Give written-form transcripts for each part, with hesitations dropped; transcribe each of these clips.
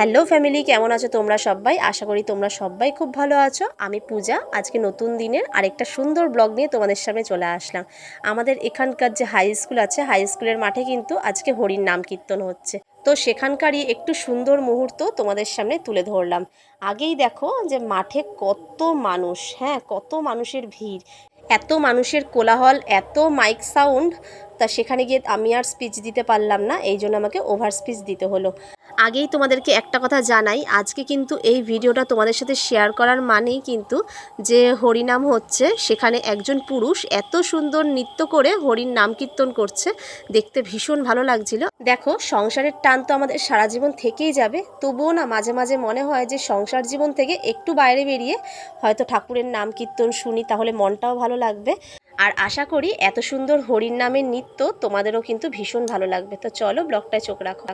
Hello family, কেমন আছো তোমরা সবাই? আশা করি তোমরা সবাই খুব ভালো আছো। আমি পূজা। আজকে নতুন দিনের আরেকটা সুন্দর ব্লগ নিয়ে তোমাদের সামনে চলে আসলাম। আমাদের এখানকার যে হাই স্কুল আছে, হাই স্কুলের মাঠে কিন্তু আজকে হরির নাম কীর্তন হচ্ছে। তো সেখানকারই একটু সুন্দর মুহূর্ত তোমাদের সামনে তুলে ধরলাম। আগেই দেখো যে মাঠে কত মানুষ, হ্যাঁ কত মানুষের ভিড়, এত মানুষের কোলাহল, এত মাইক সাউন্ড। তা সেখানে গিয়ে আমি আর স্পিচ দিতে পারলাম না, এই জন্য আমাকে ওভার স্পিচ দিতে হলো। আগেই তোমাদেরকে একটা কথা জানাই, আজকে কিন্তু এই ভিডিওটা তোমাদের সাথে শেয়ার করার মানেই কিন্তু যে হরিনাম হচ্ছে, সেখানে একজন পুরুষ এত সুন্দর নৃত্য করে হরির নাম কীর্তন করছে, দেখতে ভীষণ ভালো লাগছিল। দেখো, সংসারের টান তো আমাদের সারা জীবন থেকেই যাবে, তবুও না মাঝে মাঝে মনে হয় যে সংসার জীবন থেকে একটু বাইরে বেরিয়ে হয়তো ঠাকুরের নাম কীর্তন শুনি, তাহলে মনটাও ভালো লাগবে। আর আশা করি এত সুন্দর হরির নামের নৃত্য তোমাদেরও কিন্তু ভীষণ ভালো লাগবে। তো চলো ব্লগটায় চোখ রাখো।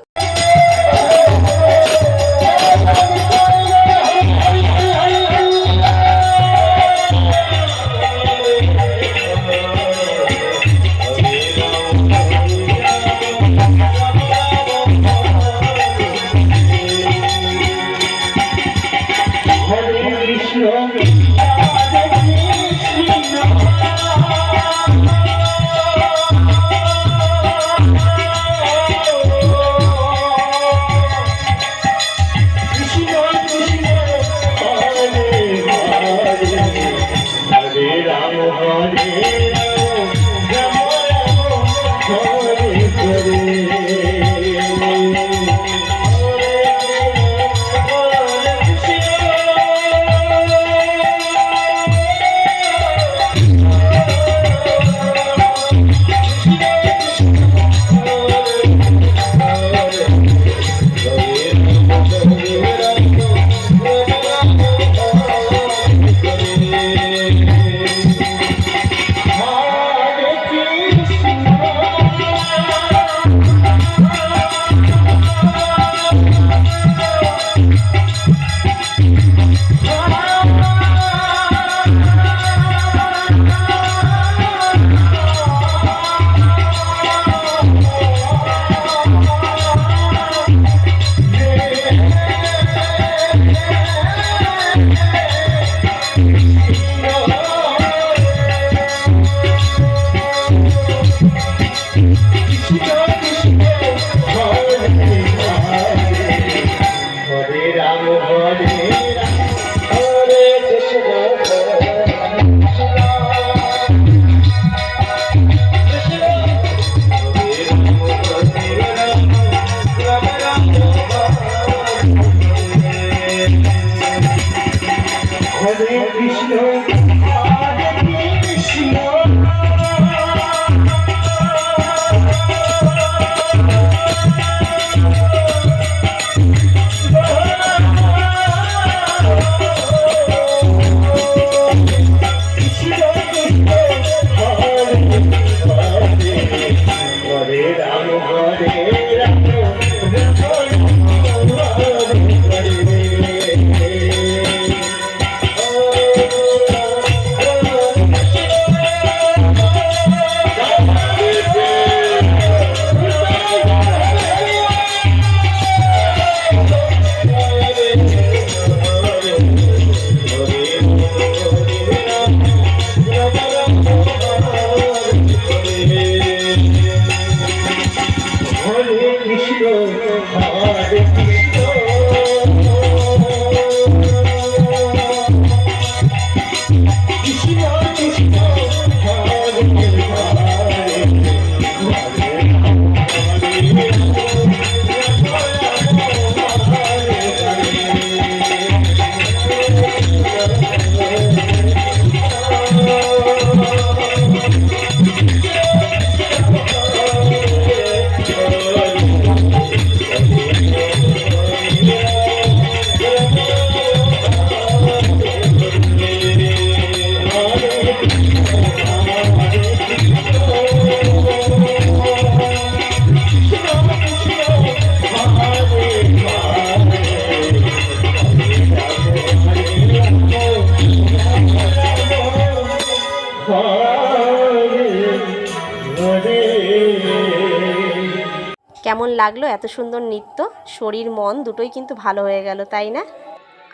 কেমন লাগলো এত সুন্দর নৃত্য? শরীর মন দুটোই কিন্তু ভালো হয়ে গেল, তাই না?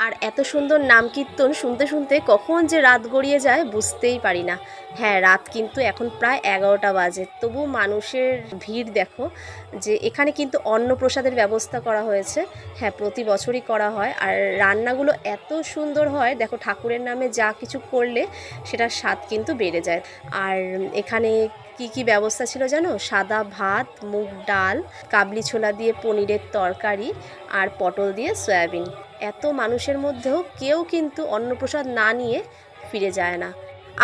আর এত সুন্দর নাম কীর্তন শুনতে শুনতে কখন যে রাত গড়িয়ে যায় বুঝতেই পারি না। হ্যাঁ, রাত কিন্তু এখন প্রায় 11টা বাজে, তবু মানুষের ভিড় দেখো। যে এখানে কিন্তু অন্নপ্রসাদের ব্যবস্থা করা হয়েছে। হ্যাঁ, প্রতি বছরই করা হয়। আর রান্নাগুলো এত সুন্দর হয়, দেখো ঠাকুরের নামে যা কিছু করলে সেটার স্বাদ কিন্তু বেড়ে যায়। আর এখানে কি কি ব্যবস্থা ছিল জানো? সাদা ভাত, মুগ ডাল, কাবলি ছোলা দিয়ে পনিরের তরকারি, আর পটল দিয়ে সয়াবিন। এত মানুষের মধ্যেও কেউ কিন্তু অন্নপ্রসাদ না নিয়ে ফিরে যায় না।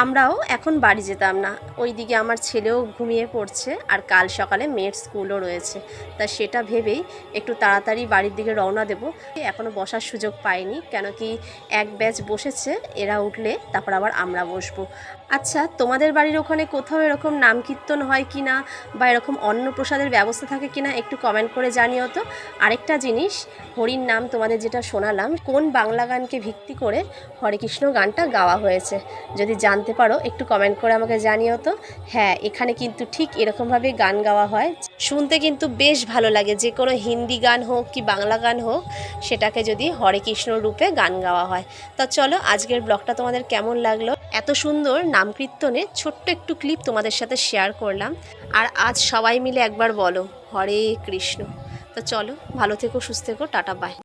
আমরাও এখন বাড়ি যেতাম না, ওইদিকে আমার ছেলেও ঘুমিয়ে পড়ছে, আর কাল সকালে মেয়ের স্কুলও রয়েছে। তা সেটা ভেবেই একটু তাড়াতাড়ি বাড়ির দিকে রওনা দেব। এখনও বসার সুযোগ পাইনি, কেন কি এক ব্যাচ বসেছে, এরা উঠলে তারপর আবার আমরা বসবো। আচ্ছা, তোমাদের বাড়ির ওখানে কোথাও এরকম নাম কীর্তন হয় কি না, বা এরকম অন্নপ্রসাদের ব্যবস্থা থাকে কি না, একটু কমেন্ট করে জানিও তো। আরেকটা জিনিস, হরির নাম তোমাদের যেটা শোনালাম, কোন বাংলা গানকে ভিত্তি করে হরে কৃষ্ণ গানটা গাওয়া হয়েছে যদি জানতে পারো একটু কমেন্ট করে আমাকে জানিও তো। হ্যাঁ, এখানে কিন্তু ঠিক এরকমভাবে গান গাওয়া হয়, শুনতে কিন্তু বেশ ভালো লাগে। যে কোনো হিন্দি গান হোক কি বাংলা গান হোক, সেটাকে যদি হরে কৃষ্ণ রূপে গান গাওয়া হয়। তা চলো, আজকের ব্লগটা তোমাদের কেমন লাগলো? এত সুন্দর নাম কীর্তনে ছোট্ট একটু ক্লিপ তোমাদের সাথে শেয়ার করলাম। আর আজ সবাই মিলে একবার বলো হরে কৃষ্ণ। তো চলো, ভালো থেকো, সুস্থ থেকো, টাটা, বাই।